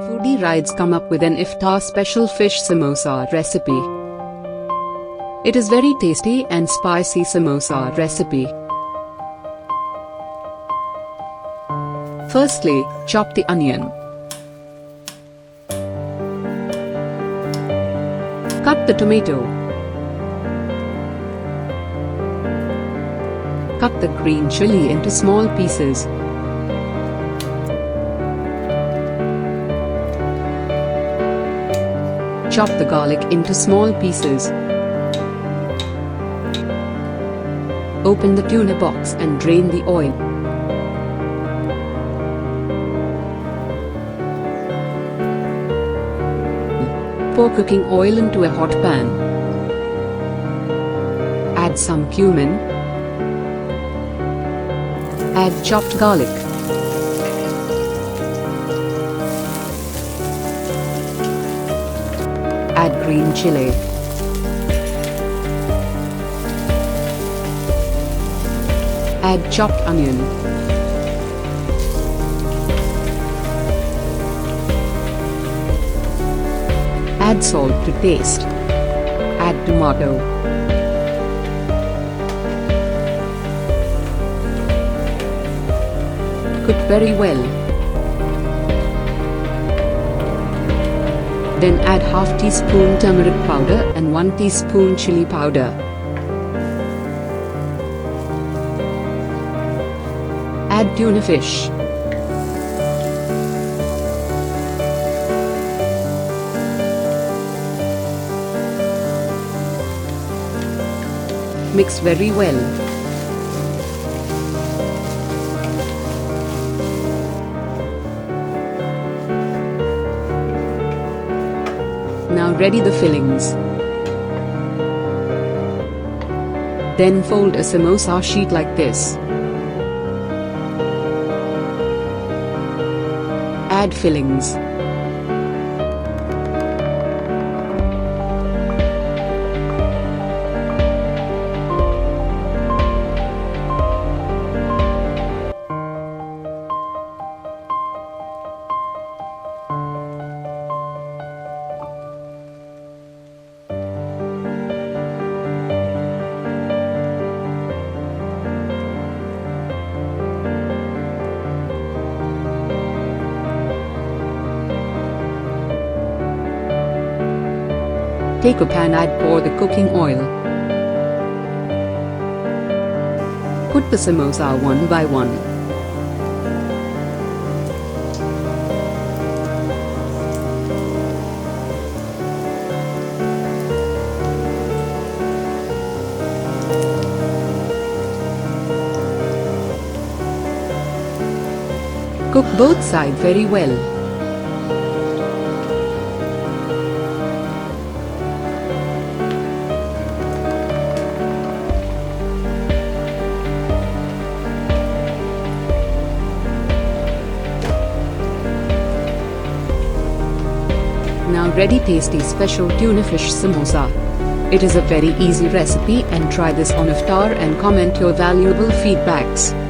Foodie rides come up with an iftar special fish samosa recipe. It is very tasty and spicy samosa recipe. Firstly, chop the onion. Cut the tomato. Cut the green chili into small pieces. Chop the garlic into small pieces. Open the tuna box and drain the oil. Pour cooking oil into a hot pan. Add some cumin. Add chopped garlic. Add green chili. Add chopped onion. Add salt to taste. Add tomato. Cook very well. Then add half teaspoon turmeric powder and 1 teaspoon chili powder. Add tuna fish. Mix very well. Now ready the fillings. Then fold a samosa sheet like this. Add fillings. Take a pan and pour the cooking oil. Put the samosa one by one. Cook both sides very well. Now ready tasty special tuna fish samosa. It is a very easy recipe and try this on iftar and comment your valuable feedbacks.